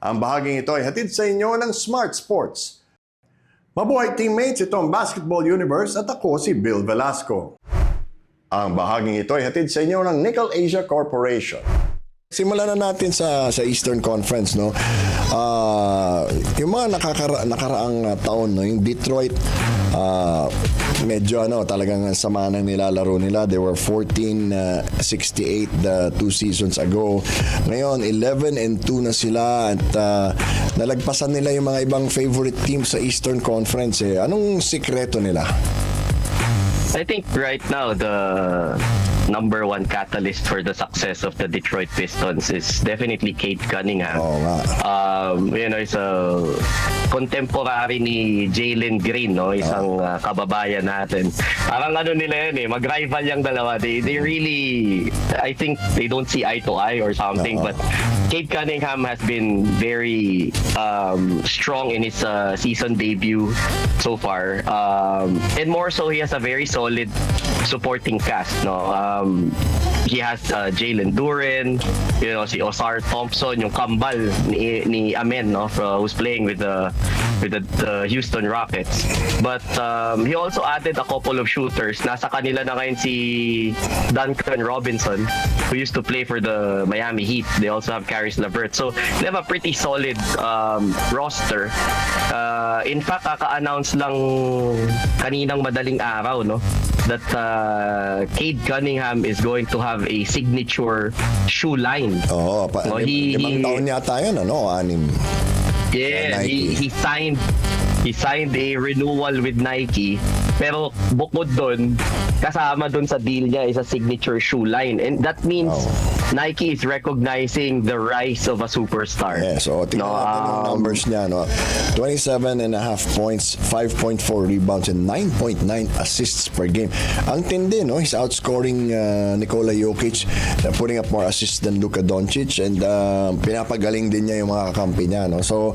Ang bahaging ito ay hatid sa inyo ng Smart Sports. Mabuhay teammates, ito ang Basketball Universe at ako si Bill Velasco. Ang bahaging ito ay hatid sa inyo ng Nickel Asia Corporation. Simulan na natin sa Eastern Conference, no. Yung mga nakaraang taon, no, yung Detroit, medyo talagang sama ng nilalaro nila. They were 14-68 2 seasons ago. Ngayon 11-2 na sila at nalagpasan nila yung mga ibang favorite teams sa Eastern Conference. Anong sikreto nila? I think right now the number one catalyst for the success of the Detroit Pistons is definitely Cade Cunningham. Oo nga. Is a contemporary ni Jalen Green, no? Isang kababayan natin. Parang nila yan mag-rival yung dalawa. They really, I think they don't see eye to eye or something, but Cade Cunningham has been very strong in his season debut so far. And more so, he has a very solid supporting cast, no? He has Jalen Duren, si Osar Thompson, yung kambal ni Amen, no, who's playing with the Houston Rockets. But he also added a couple of shooters. Nasa kanila na ngayon si Duncan Robinson, who used to play for the Miami Heat. They also have Caris LeVert. So they have a pretty solid roster. In fact, kaka-announce lang kaninang madaling araw, no, that Cade Cunningham is going to have a signature shoe line. Limang taon yata yun, 6. Yeah, he signed a renewal with Nike. Pero bukod doon, kasama doon sa deal niya is a signature shoe line. And that means Nike is recognizing the rise of a superstar. Yeah, so tingnan natin yung numbers niya. 27.5 points, 5.4 rebounds, and 9.9 assists per game. Ang tindi, no? He's outscoring Nikola Jokic, putting up more assists than Luka Doncic, and pinapagaling din niya yung mga kakampi niya. No? So,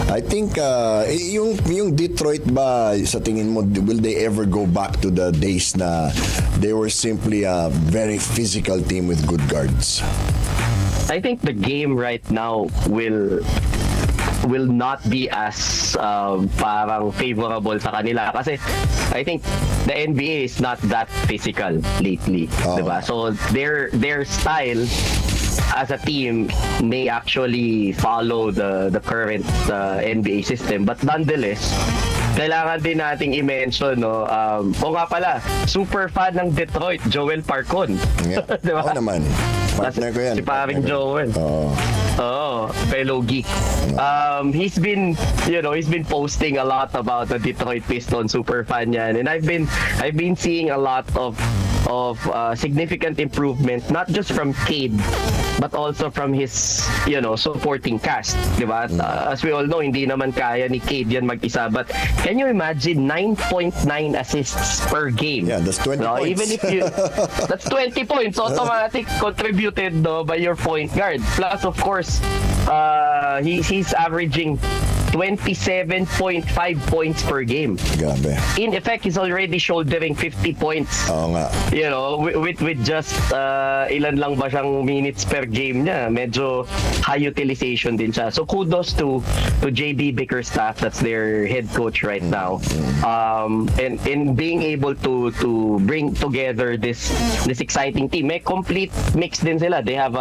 I think yung Detroit ba, sa tingin mo, will they ever go back to the days na they were simply a very physical team with good guards? I think the game right now will not be as parang favorable sa kanila kasi I think the NBA is not that physical lately, diba? So their style as a team may actually follow the current NBA system, but nonetheless kailangan din nating i-mention, no? Nga pala, super fan ng Detroit, Joel Parcon. Yeah. Diba? Oo naman. Partner ko yan. Si paring Joel. Fellow geek. He's been posting a lot about the Detroit Pistons, super fan yan. And I've been seeing a lot of significant improvement, not just from Cade, but also from his, supporting cast, diba? As we all know, hindi naman kaya ni Cade yan mag-isa, but can you imagine 9.9 assists per game? Yeah, that's 20 points. Even if that's 20 points, automatic contributed, no, by your point guard. Plus, of course, he's averaging 27.5 points per game. Grabe. In effect, he's already shouldering 50 points. Oo nga. With just ilan lang ba siyang minutes per game niya. Medyo high utilization din siya. So kudos to JB Bickerstaff, that's their head coach right now. And in being able to bring together this exciting team. May complete mix din sila. They have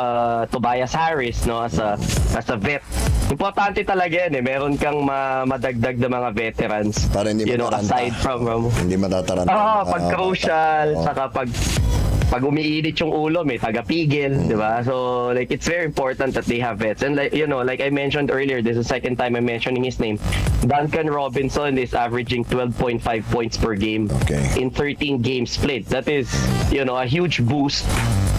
Tobias Harris, no, as a vet. Importante talaga yan meron kang madagdag na mga veterans. Para hindi aside from hindi matataranta. pag crucial, saka pag umiinit yung ulo, may tagapigil, di ba? So, it's very important that they have vets. And like I mentioned earlier, this is the second time I'm mentioning his name. Duncan Robinson is averaging 12.5 points per game in 13 games played. That is, a huge boost,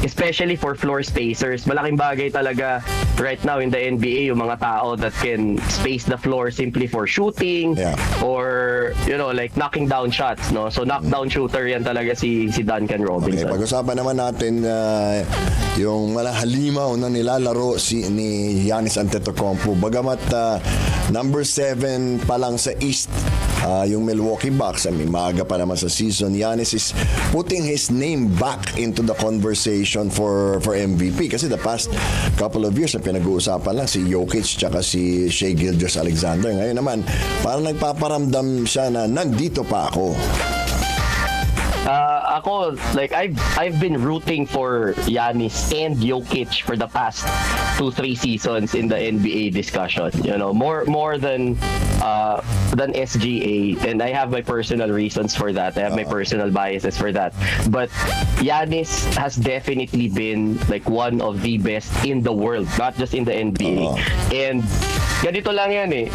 especially for floor spacers. Malaking bagay talaga right now in the NBA yung mga tao that can space the floor simply for shooting or like knocking down shots, no? So knockdown shooter yan talaga si Duncan Robinson. Okay, pag-usapan naman natin yung halimaw na nilalaro ni Giannis Antetokounmpo. Bagamat number 7 pa lang sa East, yung Milwaukee Bucks, I mean, maaga pa naman sa season, Giannis is putting his name back into the conversation for MVP kasi the past couple of years na pinag-uusapan lang si Jokic tsaka si Shai Gilgeous-Alexander. Ngayon naman, parang nagpaparamdam siya na nandito pa ako. Ako, like, I've been rooting for Giannis and Jokic for the past 2-3 seasons in the NBA discussion. You know, more than SGA, and I have my personal reasons for that. I have my personal biases for that. But Giannis has definitely been like one of the best in the world, not just in the NBA. And ganito lang yan eh.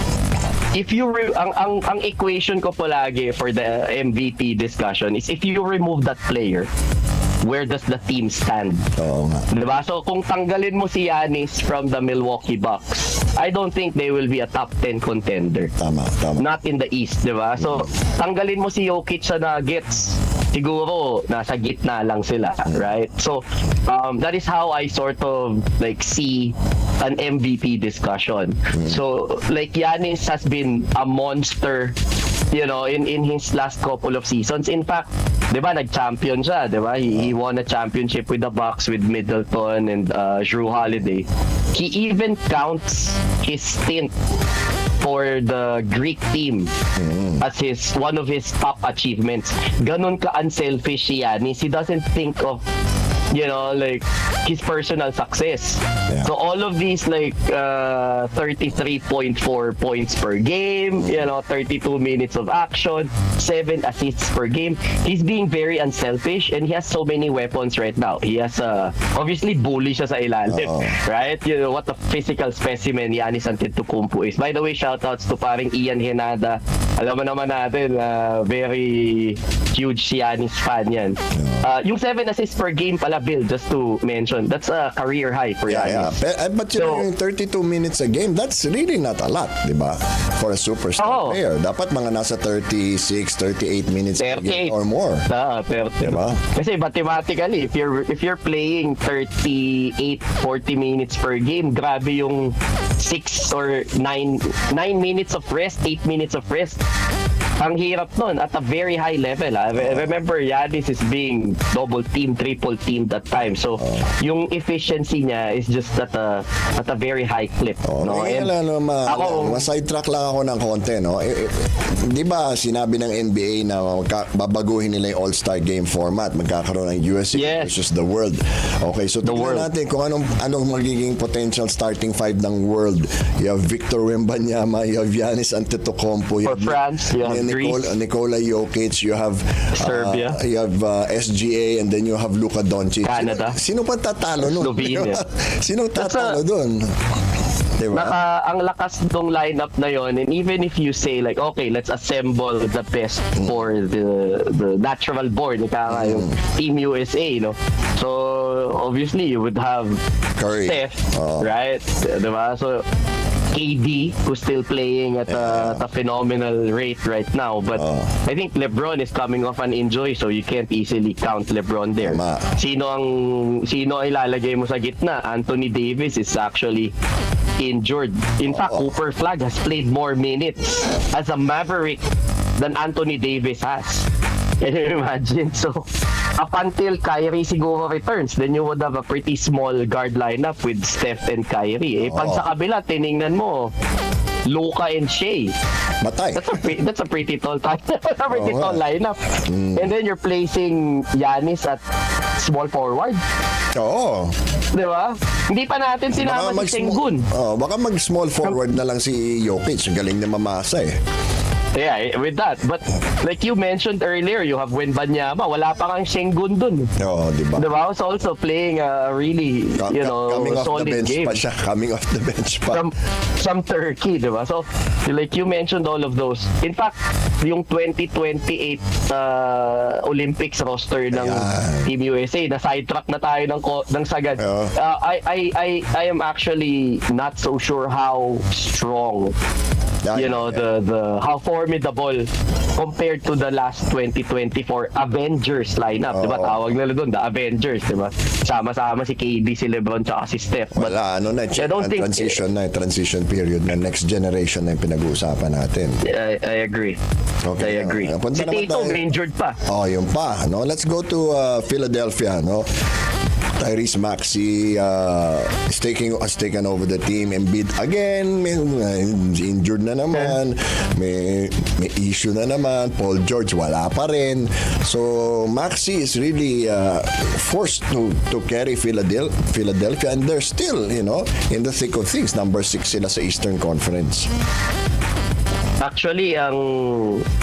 If you ang equation ko palagi for the MVP discussion is if you remove that player, where does the team stand? Diba? So kung tanggalin mo si Giannis from the Milwaukee Bucks, I don't think they will be a top 10 contender. Tama. Not in the East, diba? So tanggalin mo si Jokic sa Nuggets, siguro nasa gitna lang sila, right? So that is how I sort of like see an MVP discussion. So like Giannis has been a monster, you know, in his last couple of seasons. In fact, 'di ba, nag-champion siya, 'di ba? He won a championship with the Bucks with Middleton and Jrue Holiday. He even counts his stint for the Greek team as one of his top achievements. Ganun ka unselfish si Giannis. He doesn't think of, you know, like his personal success. So all of these like 33.4 points per game, you know, 32 minutes of action, 7 assists per game. He's being very unselfish and he has so many weapons right now. He has obviously bully siya sa ilalim, right? You know what a physical specimen Giannis Antetokounmpo is. By the way, shoutouts to paring Ian Henada. Alam mo naman natin, very huge Giannis fan yan. Yung 7 assists per game pala, Bill, just to mention, that's a career high for Giannis. But you know, yung 32 minutes a game, that's really not a lot, di ba? For a superstar player. Dapat mga nasa 36, 38 minutes a game or more. 30. Diba? Kasi mathematically, if you're playing 38, 40 minutes per game, grabe yung 6 or 9 minutes of rest, 8 minutes of rest. Ang hirap nun at a very high level. I remember Giannis is being double team, triple teamed at times. So yung efficiency niya is just at a very high clip. No? And ma-sidetrack lang ako ng konti, no? Di ba sinabi ng NBA na babaguhin nila yung All-Star game format, magkakaroon ng USA versus the world. Okay, so tingnan natin kung anong magiging potential starting five ng world. You have Victor Wembanyama, you have Giannis Antetokounmpo, for France, Nikola Jokic, you have Serbia, you have SGA, and then you have Luka Doncic. Canada. Sino pa tatalo nun? Slovenia. Sino tatalo dun? Diba? Ang lakas ng lineup na yon, and even if you say like, okay, let's assemble the best for the natural born, yung Team USA, no? So obviously you would have Curry, Steph, right? Diba? So KD, who's still playing at a phenomenal rate right now, but I think LeBron is coming off an injury, so you can't easily count LeBron there. Sino ang ilalagay mo sa gitna? Anthony Davis is actually injured. In fact, Cooper Flag has played more minutes as a Maverick than Anthony Davis has. Can you imagine? So up until Kyrie siguro returns, then you would have a pretty small guard lineup with Steph and Kyrie. Pag sa kabila, tiningnan mo, Luka and Shai. Matay. That's a pretty tall lineup. And then you're placing Giannis at small forward. Oo. Di ba? Hindi pa natin sinama si Sengun. Baka mag-small forward na lang si Jokic. Galing na mamasa eh. Yeah, with that. But like you mentioned earlier, you have Wembanyama. Wala pa kang Sengun dun. Diba? Diba? Was also playing a really, solid game. Coming off the bench pa. From Turkey, diba? So, like you mentioned all of those. In fact, yung 2028 Olympics roster ng Team USA, na sidetrack na tayo ng sagad. I am actually not so sure how strong You know, the how formidable compared to the last 2024 Avengers lineup. Diba? Tawag nila doon, the Avengers. Diba? Sama-sama si KD, si LeBron, tsaka si Steph. But wala, ano na, transition period na next generation na yung pinag-uusapan natin. I agree. Okay. I agree. Punta Si Tatum, injured pa. Yun pa. No? Let's go to Philadelphia. No? Tyrese Maxey has taken over the team. Embiid again, injured na naman. May issue na naman. Paul George wala pa rin. So Maxey is really forced to carry Philadelphia, and they're still, you know, in the thick of things. Number 6 sila sa Eastern Conference. Actually, ang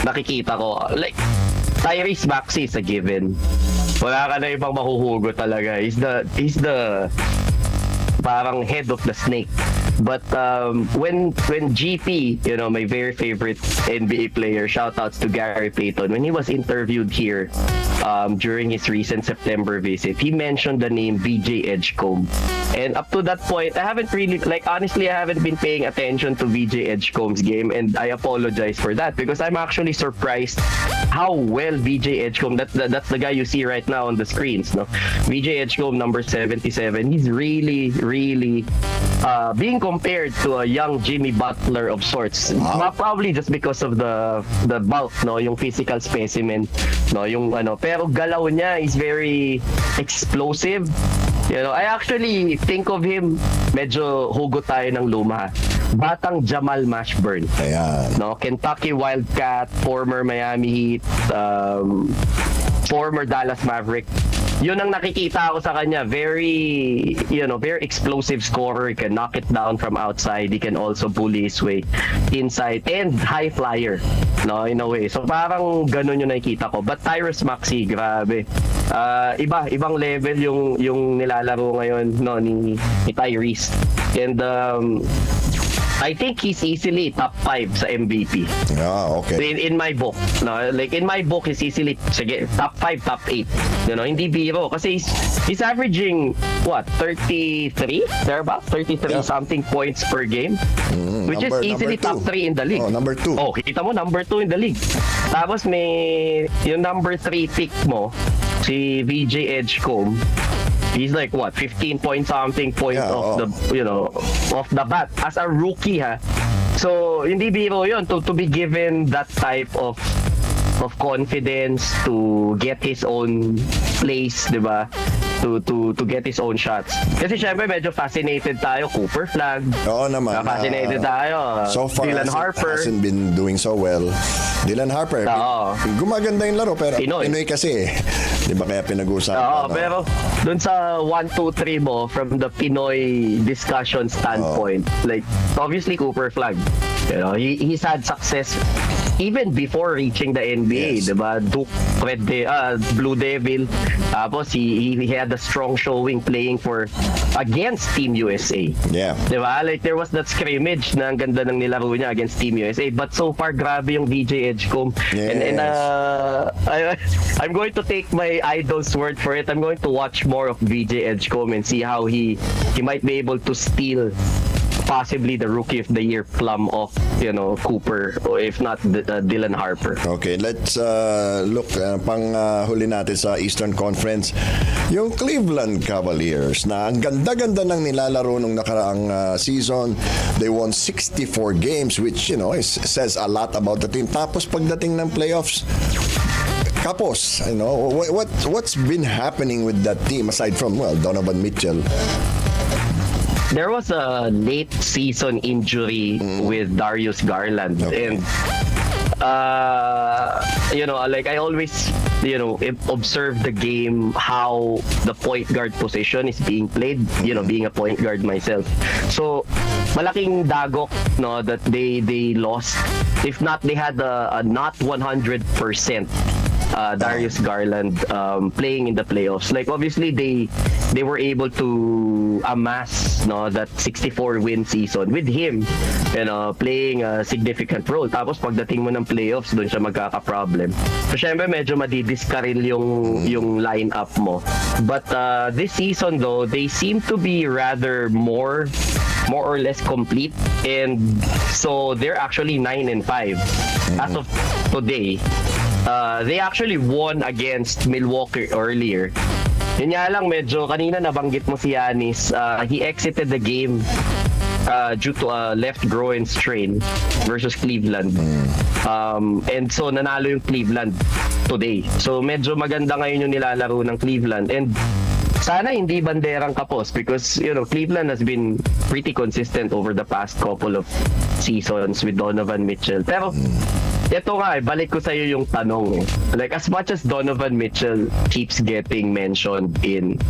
nakikita ko, like, Tyrese Maxey is a given. Wala ka na ibang mahuhugot talaga. He's the parang head of the snake. But when GP, you know, my very favorite NBA player, shoutouts to Gary Payton, when he was interviewed here during his recent September visit, he mentioned the name VJ Edgecombe. And up to that point, I haven't really, like, honestly, I haven't been paying attention to VJ Edgecombe's game, and I apologize for that because I'm actually surprised how well VJ Edgecombe, that's the guy you see right now on the screens, no? VJ Edgecombe, number 77, he's really being compared to a young Jimmy Butler of sorts. Wow. Probably just because of the bulk, no, yung physical specimen, no, yung ano, pero galaw niya is very explosive. You know, I actually think of him, medyo hugot tayo ng luma. Batang Jamal Mashburn. Ayan. No, Kentucky Wildcat, former Miami Heat, former Dallas Maverick. Yun ang nakikita ko sa kanya. Very, you know, very explosive scorer. He can knock it down from outside. He can also bully his way inside, and high flyer, no, in a way. So parang ganun yung nakikita ko. But Tyrese Maxey, grabe. Ibang level yung nilalaro ngayon, no, ni Tyrese. And I think he's easily top 5 sa MVP. Okay. In my book, no, like in my book, he's easily, sige, top 5, top 8. You know, hindi biro kasi he's averaging what, 33, thereabout, 33 something points per game, which is easily top 3 in the league. Number 2. Oh, kita mo, number 2 in the league. Tapos may yung number 3 pick mo, si VJ Edgecombe. He's like what, 15 point something points off the, you know, off the bat as a rookie, ha. So hindi biro yun to be given that type of confidence to get his own place, di ba? To get his own shots. Kasi syempre medyo fascinated tayo, Cooper Flag. Oo naman. Fascinated tayo. So far, Dylan Harper hasn't been doing so well. Dylan Harper, gumaganda yung laro, pero Pinoy kasi. Di ba kaya pinag-uusapan? Pero dun sa 1, 2, 3 mo, from the Pinoy discussion standpoint, like, obviously Cooper Flag. You know, he's had success even before reaching the NBA, diba? Duke, Blue Devil. Tapos he had a strong showing playing against Team USA. Yeah. Diba? Like, there was that scrimmage na ang ganda ng nilaro niya against Team USA. But so far, grabe yung VJ Edgecombe. Yes. And I'm going to take my idol's word for it. I'm going to watch more of VJ Edgecombe and see how he might be able to steal possibly the Rookie of the Year plum of, you know, Cooper, or if not Dylan Harper. Okay, let's look pang huli natin sa Eastern Conference. Yung Cleveland Cavaliers na ang ganda-ganda ng nilalaro nung nakaraang season. They won 64 games, which, you know, says a lot about the team. Tapos pagdating ng playoffs, kapos, you know, what's been happening with that team aside from, well, Donovan Mitchell? There was a late season injury with Darius Garland, and you know, like, I always, you know, observe the game, how the point guard position is being played, you know, being a point guard myself. So malaking dagok, no, that they lost. If not, they had a not 100% Darius Garland playing in the playoffs. Like, obviously they were able to amass, no, that 64 win season with him, you know, playing a significant role. Tapos pagdating mo ng playoffs, doon siya magkaka-problem. So syempre medyo madidiskaril yung lineup mo. But this season though, they seem to be rather more more or less complete, and so they're actually 9-5 as of today. They actually won against Milwaukee earlier. Yun nga lang, medyo kanina nabanggit mo si Giannis, he exited the game due to a left groin strain versus Cleveland. And so nanalo yung Cleveland today. So medyo maganda ngayon yung nilalaro ng Cleveland, and sana hindi banderang kapos because Cleveland has been pretty consistent over the past couple of seasons with Donovan Mitchell. Pero ito nga, balik ko sa iyo yung tanong. Like, as much as Donovan Mitchell keeps getting mentioned in,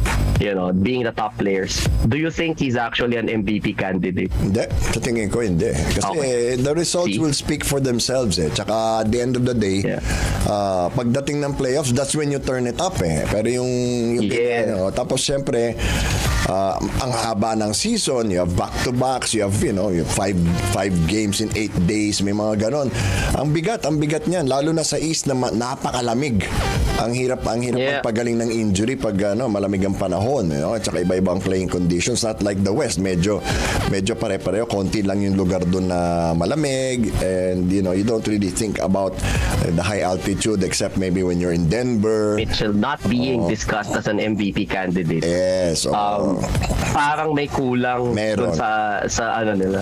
being the top players, do you think he's actually an MVP candidate? Hindi. Sa tingin ko, hindi. Kasi the results will speak for themselves eh. Tsaka at the end of the day, pagdating ng playoffs, that's when you turn it up eh. Pero yung tapos syempre, ang haba ng season, you have back-to-backs, you have, you have five games in 8 days, may mga ganon. Ang bigat niyan, lalo na sa East na napakalamig. Ang hirap magpagaling ng injury pag malamig ang panahon, at saka iba-ibang playing conditions, not like the West, medyo pare-pareho, konti lang yung lugar doon na malamig, and you don't really think about the high altitude except maybe when you're in Denver. Mitchell not being discussed as an MVP candidate. Yes. Parang may kulang doon sa ano nila.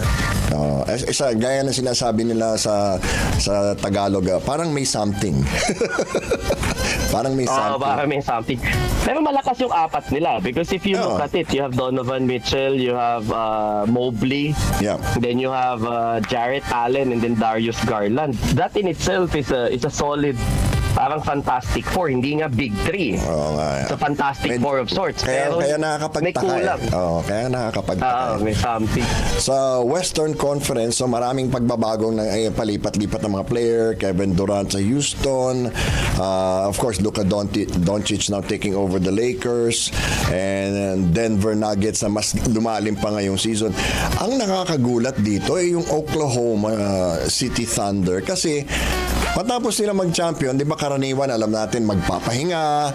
Gaya na sinasabi nila sa Tagalog, parang may something. Parang may something. Pero malakas yung apat nila because if you look at it, you have Donovan Mitchell, you have Mobley, then you have Jarrett Allen, and then Darius Garland. That in itself is a solid, parang fantastic four. Hindi nga big three. It's a fantastic four of sorts. Kaya nakakapagtaka. May kulang. Kaya nakakapagtaka. May something. Sa Western Conference, so maraming pagbabagong palipat-lipat ng mga player. Kevin Durant sa Houston. Of course, Luka Doncic now taking over the Lakers. And Denver Nuggets na mas lumalim pa ngayong season. Ang nakakagulat dito ay yung Oklahoma City Thunder. Kasi matapos nila mag-champion, di ba karaniwan, alam natin, magpapahinga.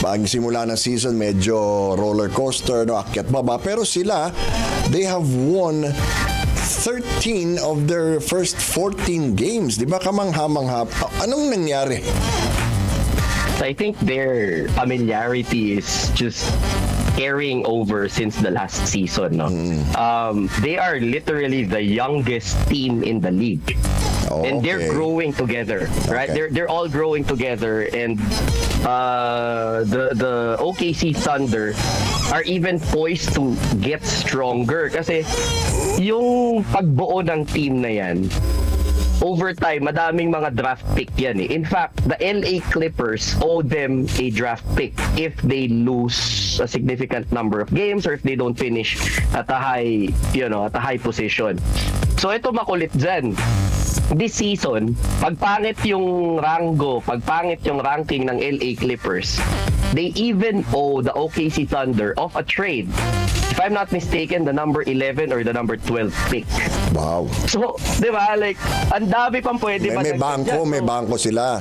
Pag simula ng season, medyo roller coaster, akyat baba. Pero sila, they have won 13 of their first 14 games. Di ba kamangha-mangha? Anong nangyari? I think their familiarity is just carrying over since the last season. They are literally the youngest team in the league. And they're growing together, right? They're all growing together, and the OKC Thunder are even poised to get stronger kasi yung pagbuo ng team na yan, over time, madaming mga draft pick yan eh. In fact, the LA Clippers owe them a draft pick if they lose a significant number of games or if they don't finish at a high position. So ito makulit dyan. This season, pagpangit yung ranking ng LA Clippers, they even owe the OKC Thunder of a trade. If I'm not mistaken, the number 11 or the number 12 pick. Wow. So, di ba, like, ang dami pang pwede pa. May bangko sila.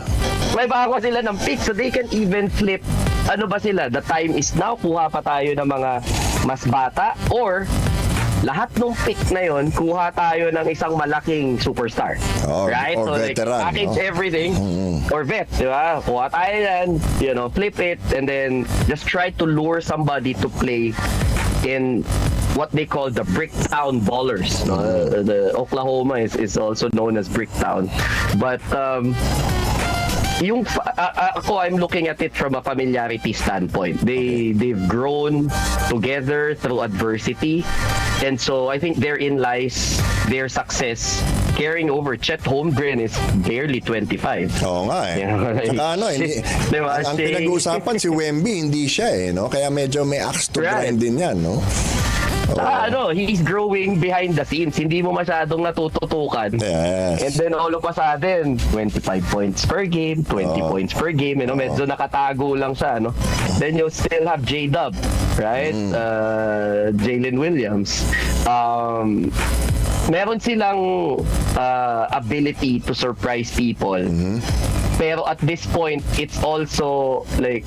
May bangko sila ng pick, so they can even flip. Ano ba sila? The time is now. Kuha pa tayo ng mga mas bata, or lahat ng pick na yon, kuha tayo ng isang malaking superstar. Right? Or so veteran, like, package everything. Or vet, di ba? Kuha tayo yan, flip it, and then just try to lure somebody to play in what they call the Bricktown Ballers. The Oklahoma is also known as Bricktown. But I'm looking at it from a familiarity standpoint. They've grown together through adversity, and so I think therein lies their success carrying over. Chet Holmgren is barely 25. Oo nga eh. Ang pinag-uusapan si Wemby, hindi siya kaya medyo may axe to grind din yan, no? He's growing behind the scenes. Hindi mo masyadong natututukan. Yes. And then all of a sudden, 25 points per game, 20 points per game. Medyo nakatago lang siya. Then you still have J-Dub, right? Jalen Williams. Meron silang ability to surprise people. Pero at this point, it's also like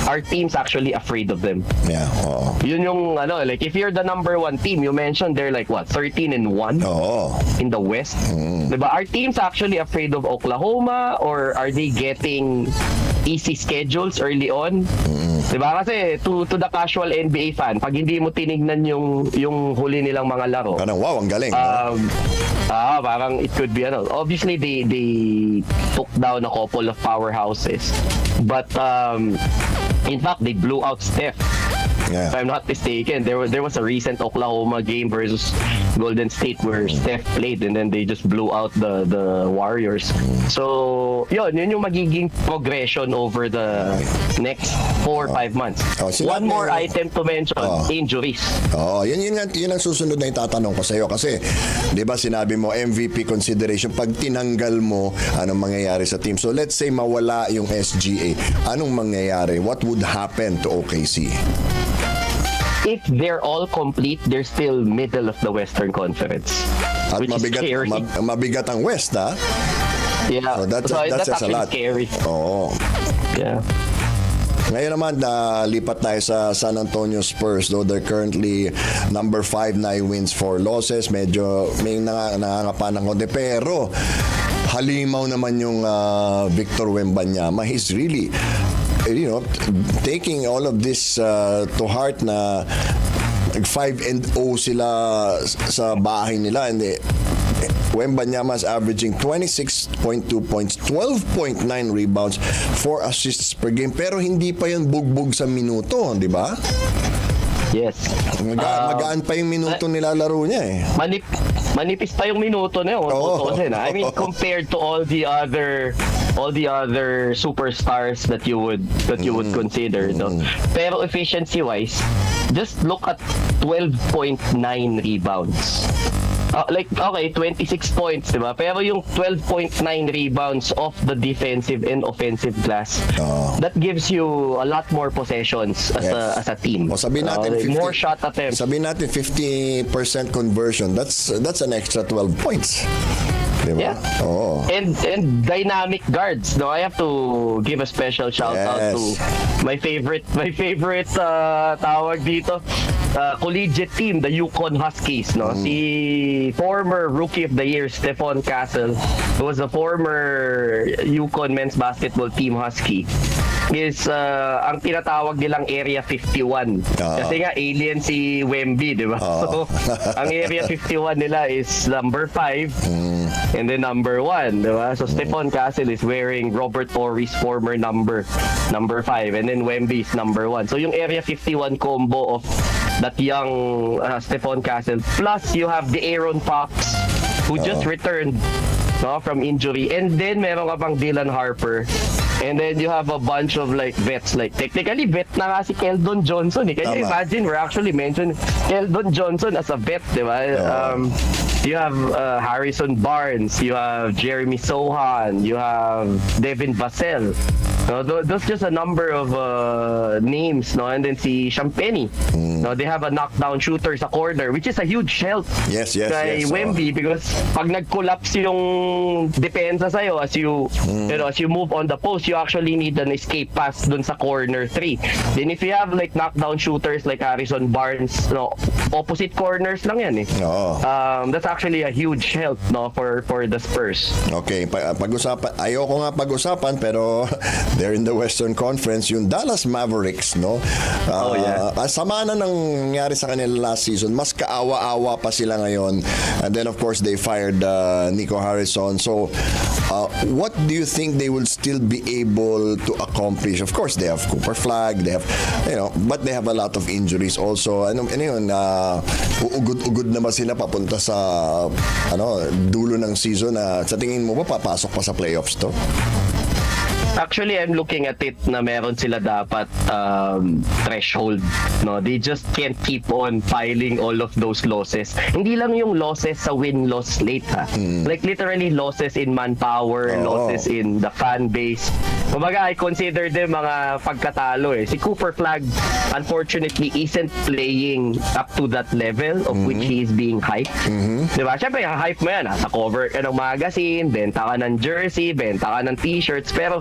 are teams actually afraid of them? Yeah, oo. Yun yung like if you're the number 1 team, you mentioned they're like what, 13-1 Oo. in the West. Diba? Are teams actually afraid of Oklahoma, or are they getting easy schedules early on? Diba? Kasi to the casual NBA fan, pag hindi mo tinignan yung huli nilang mga laro, Parang wow, ang galing. parang it could be obviously they took down a couple of powerhouses, but in fact they blew out Steph. Yeah. If I'm not mistaken, there was a recent Oklahoma game versus Golden State where Steph played and then they just blew out the Warriors. So, yun yung magiging progression over the next 4 or 5 months. One more item to mention, injuries. Yun ang susunod na itatanong ko sa iyo kasi 'di ba sinabi mo MVP consideration, pag tinanggal mo anong mangyayari sa team. So let's say mawala yung SGA. Anong mangyayari? What would happen to OKC? If they're all complete, they're still middle of the Western Conference. At which mabigat, is scary. Mabigat ang West, ha? Yeah. So that's that's a actually lot. Scary. Oo. Yeah. Ngayon naman, lipat tayo sa San Antonio Spurs. Though they're currently number 5, 9 wins, 4 losses. Medyo may nangangapa ng konti. Pero halimaw naman yung Victor Wembanyama. He's really taking all of this to heart na 5-0 sila sa bahay nila, and Wembanyama is averaging 26.2 points, 12.9 rebounds, 4 assists per game, pero hindi pa yan bugbog sa minuto, di ba? Yes. Magaan pa yung minuto nilalaro niya eh. Manipis pa yung minuto na yun. I mean, compared to all the other superstars that you would consider, no? Pero efficiency wise, just look at 12.9 rebounds. 26 points, diba? Pero yung 12.9 rebounds off the defensive and offensive glass, that gives you a lot more possessions as a team. O sabihin natin, more shot attempts. Sabihin natin 50% conversion. That's an extra 12 points. Diba? Yeah. Oh. And dynamic guards. No, I have to give a special shout out to my favorite tawag dito. Collegiate team, the Yukon Huskies, no? Si former Rookie of the Year Stephon Castle, who was a former Yukon men's basketball team Husky, is ang tinatawag nilang Area 51. Kasi nga alien si Wemby, di ba? So, ang Area 51 nila is number 5 and then number 1, di ba? So Stephon Castle is wearing Robert Torrey's former number 5, and then Wemby is number 1. So yung Area 51 combo of that young Stephon Castle, plus you have the Aaron Fox who just returned from injury, and then meron ka pang Dylan Harper, and then you have a bunch of vets, technically vet na nga si Keldon Johnson eh. Can you imagine, we're actually mentioning Keldon Johnson as a vet, di ba? You have Harrison Barnes, you have Jeremy Sohan, you have Devin Vassell. No, that's just a number of names, no? And then si Champagny, no, they have a knockdown shooter sa corner, which is a huge help kay Wemby, because pag nag-collapse yung depensa sa'yo, as you move on the post, you actually need an escape pass dun sa corner 3. Then if you have knockdown shooters like Harrison Barnes, no, opposite corners lang yan eh. That's actually a huge help, no, for the Spurs. Okay, ayoko nga pag-usapan, pero they're in the Western Conference, yung Dallas Mavericks, no? Sama na nangyari sa kanila last season. Mas kaawa-awa pa sila ngayon. And then, of course, they fired Nico Harrison. So, what do you think they will still be able to accomplish? Of course, they have Cooper Flag, they have, but they have a lot of injuries also. Ano yun, ugod na ba sila papunta sa dulo ng season? Sa tingin mo ba papasok pa sa playoffs to? Actually, I'm looking at it na meron sila dapat threshold, no? They just can't keep on piling all of those losses. Hindi lang yung losses sa win-loss slate, ha? Literally losses in manpower, losses in the fan base. Kumbaga, I consider them mga pagkatalo eh. Si Cooper Flag, unfortunately, isn't playing up to that level of which he is being hyped. Diba? Siyempre, hype mo yan, sa cover ka ng magazine, benta ka ng jersey, benta ka ng t-shirts, pero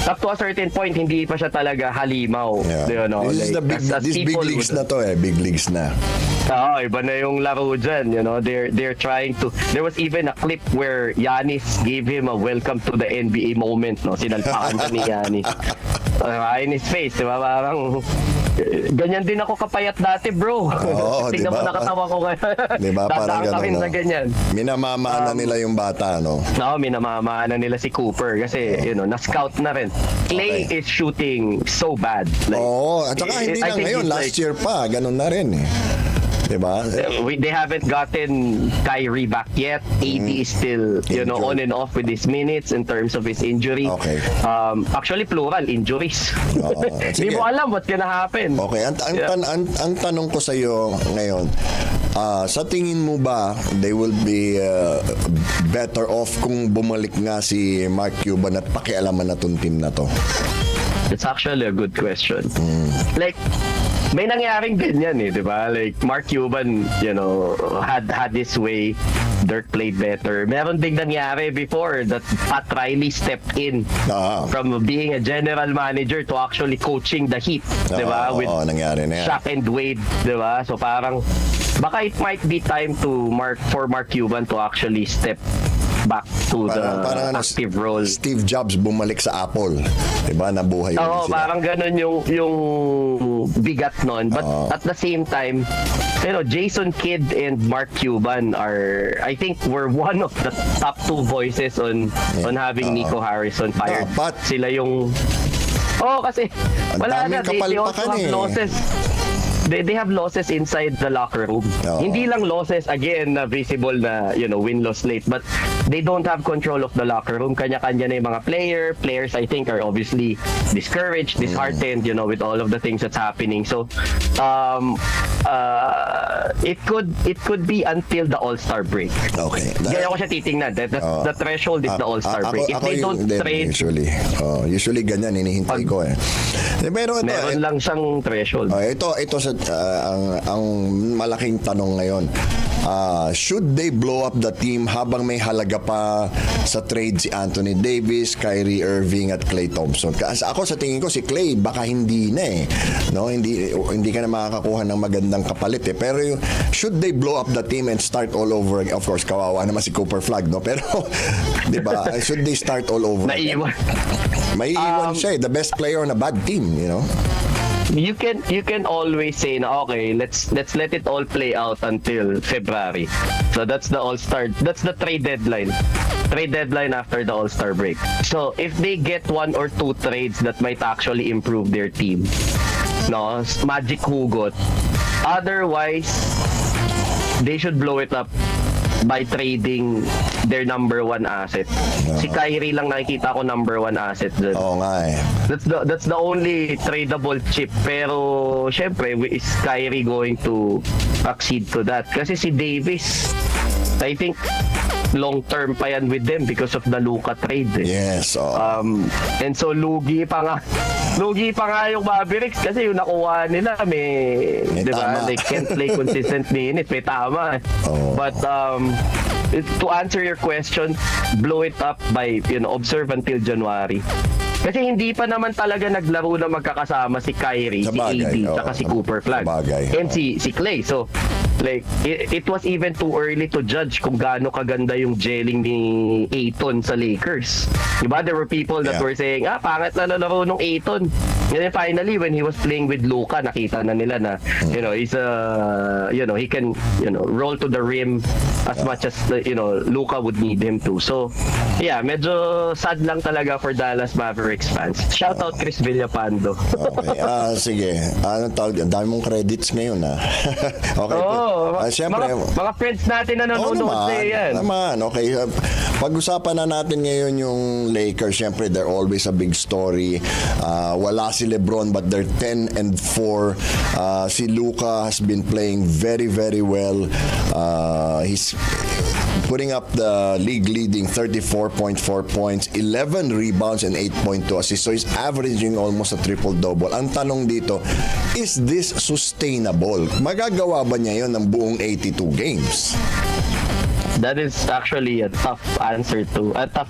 up to a certain point, hindi pa siya talaga halimaw. You know, This is the big, these big leagues na to big leagues na. Oo, iba na yung laro dyan, you know, they're trying to, there was even a clip where Giannis gave him a welcome to the NBA moment, no, sinalpakan ka ni Giannis. In his face, diba, parang, ganyan din ako kapayat dati, bro. Tingnan mo nakatawa ko ngayon. Diba, parang kami gano'n, sa ganyan. Minamamaan na nila yung bata, no? No, minamamaan na nila si Cooper kasi, you know, na-scout na rin. Clay is shooting so bad. Like, at saka hindi lang ngayon, last year pa, ganun na rin eh. Diba? They haven't gotten Kyrie back yet. AD is still, you know, on and off with his minutes in terms of his injury. Okay. Actually, plural, injuries. Hindi Sige. mo alam what's gonna happen. Okay, ang tanong ko sa iyo ngayon, sa tingin mo ba they will be better off kung bumalik nga si Mark Cuban at pakialaman na tong team na to? It's actually a good question. Like, may nangyaring ganyan di ba? Like, Mark Cuban, you know, had his way. Dirk played better. Meron ding nangyari before that Pat Riley stepped in from being a general manager to actually coaching the Heat, di ba? With nangyari na yan. Shaq and Wade, di ba? So parang, baka it might be time for Mark Cuban to actually step back to the active role. Steve Jobs bumalik sa Apple. Diba? Nabuhay ulit sila. Parang ganun yung bigat nun. But at the same time, you know, Jason Kidd and Mark Cuban are, I think, were one of the top two voices on having Nico Harrison fired. Sila yung... kasi wala na. They also have losses. They have losses inside the locker room. Hindi lang losses, again, na visible na, you know, win-loss late, but they don't have control of the locker room. Kanya-kanya na yung mga players, I think, are obviously discouraged, disheartened, you know, with all of the things that's happening. So, it could be until the All-Star break. Okay. Gaya ko siya titingnan. The threshold is the All-Star break. If they don't trade... Usually ganyan, hinihintay ko Pero ito, meron lang siyang threshold. Ito sa ang malaking tanong ngayon. Should they blow up the team habang may halaga pa sa trade si Anthony Davis, Kyrie Irving at Klay Thompson? Kasi ako sa tingin ko si Klay baka hindi na no, hindi ka na makakakuha ng magandang kapalit pero should they blow up the team and start all over again? Of course kawawa naman si Cooper Flag, no, pero 'di ba, should they start all over again? May iwan siya the best player on a bad team, you know. You can always say na okay, let's let it all play out until February. So that's the All-Star, that's the trade deadline. Trade deadline after the All-Star break. So if they get one or two trades that might actually improve their team, no, magic hugot. Otherwise, they should blow it up by trading their number one asset. Si Kyrie lang nakikita ko number one asset dun. That's the only tradable chip. Pero syempre, is Kyrie going to accede to that? Kasi si Davis, I think long term pa yan with them because of the Luka trade. Yes. And so lugi pa nga yung Mavericks kasi yung nakuha nila may di ba, they can't play consistent minutes, may tama. But to answer your question, blow it up by, you know, observe until January. Kasi hindi pa naman talaga naglaro na magkakasama si Kyrie, si AD, saka si Cooper Flag, and si Klay. So, like, it was even too early to judge kung gaano kaganda yung gelling ni Ayton sa Lakers. Diba? There were people that were saying, pangit na laro nung Ayton. And then finally, when he was playing with Luka, nakita na nila na, you know, he's you know, he can, you know, roll to the rim as much as, you know, Luka would need him to. So, yeah, medyo sad lang talaga for Dallas Mavericks fans. Shout out Chris Villapando. Okay. Sige. Anong tawag? Ang dami mong credits ngayon, Okay. Siyempre, mga friends natin na nanonood sa yan. Okay. Pag-usapan na natin ngayon yung Lakers. Siyempre, they're always a big story. Wala si LeBron but they're 10-4. Si Luka has been playing very, very well. He's putting up the league-leading 34.4 points, 11 rebounds, and 8.2 assists. So he's averaging almost a triple-double. Ang tanong dito, is this sustainable? Magagawa ba niya yun ng buong 82 games? That is actually a tough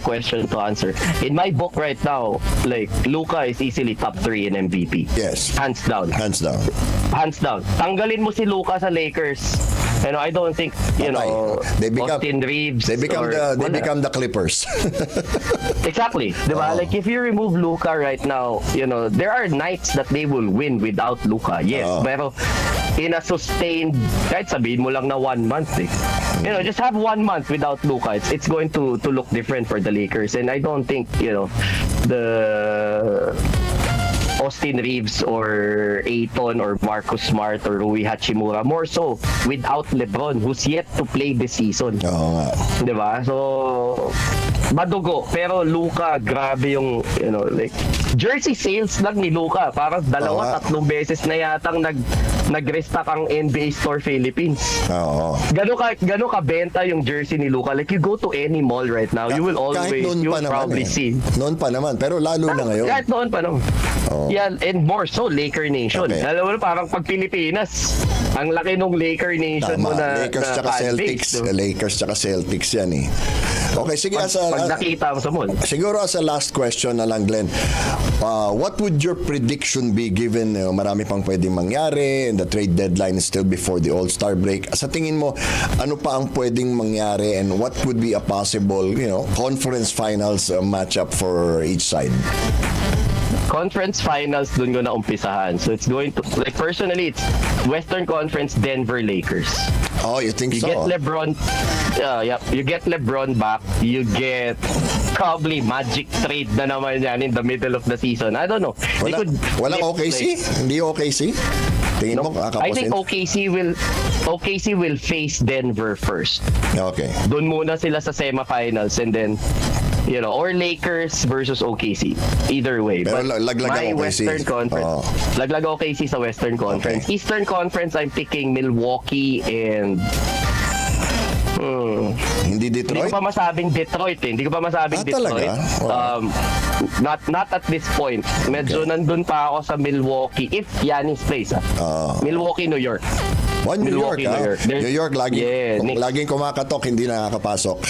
question to answer. In my book right now, like Luka is easily top 3 in MVP. Yes. Hands down. Hands down. Hands down. Tanggalin mo si Luka sa Lakers. I don't think, Austin Reeves. They become the Clippers. Exactly. Diba? Like if you remove Luka right now, there are nights that they will win without Luka. Yes, pero in a sustained, kahit sabihin mo lang na 1 month just have 1 month without Luka. It's going to look different for the Lakers, and I don't think the Austin Reeves or Ayton or Marcus Smart or Rui Hachimura, more so without LeBron, who's yet to play this season. Diba? So madugo, pero Luka, grabe yung like jersey sales lang ni Luka, parang 2-3 beses na yatang nag-restock ang NBA Store Philippines. Gano ka benta yung jersey ni Luka? Like you go to any mall right now, you will probably see. Noon pa naman, pero lalo na ngayon. Kahit noon pa naman. Yeah, and more so Laker Nation. Okay. Alam mo parang pag Pilipinas, ang laki nung Laker Nation mo na Lakers tsaka Celtics. Lakers tsaka Celtics yan eh. Okay, sige. Pag nakita mo sa mall. Siguro as a last question na lang, Glenn. What would your prediction be given marami pang pwedeng mangyari and the trade deadline is still before the All-Star break? Sa tingin mo, ano pa ang pwedeng mangyari and what would be a possible, conference finals matchup for each side? Conference finals, dun ko na umpisahan. So it's going to, like personally, it's Western Conference, Denver Lakers. Oh, you think so? You get LeBron, you get LeBron back, you get probably Magic trade na naman yan in the middle of the season. I don't know. Walang OKC? Hindi OKC? Tingin mo, I think OKC will face Denver first. Okay. Doon muna sila sa semifinals and then or Lakers versus OKC. Either way. Pero but laglag my ang OKC. Western Conference. Laglag OKC sa Western Conference. Okay. Eastern Conference, I'm picking Milwaukee and Hindi Detroit? Hindi ko pa masabing Detroit eh. Hindi ko pa masabing Detroit. Not at this point. Medyo nandun pa ako sa Milwaukee if Giannis plays. Milwaukee, New York. New York, New York, laging kumakatok, hindi nakakapasok.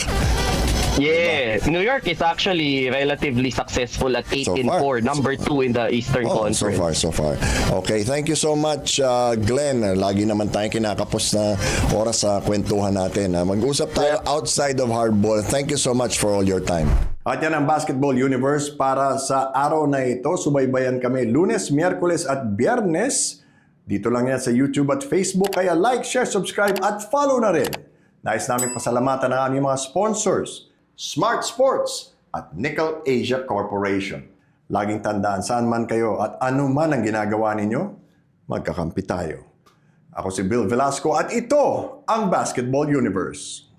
Yeah, New York is actually relatively successful at 8-4, number 2 in the Eastern Conference. So far. Okay, thank you so much, Glenn. Lagi naman tayong kinakapos na oras sa kwentuhan natin. Mag-usap tayo outside of hardball. Thank you so much for all your time. At yan ang Basketball Universe para sa araw na ito. Subaybayan kami Lunes, Miyerkules at Biyernes. Dito lang yan sa YouTube at Facebook. Kaya like, share, subscribe at follow na rin. Nais namin pasalamatan ang aming mga sponsors, Smart Sports at Nickel Asia Corporation. Laging tandaan, saan man kayo at ano man ang ginagawa ninyo, magkakampi tayo. Ako si Bill Velasco at ito ang Basketball Universe.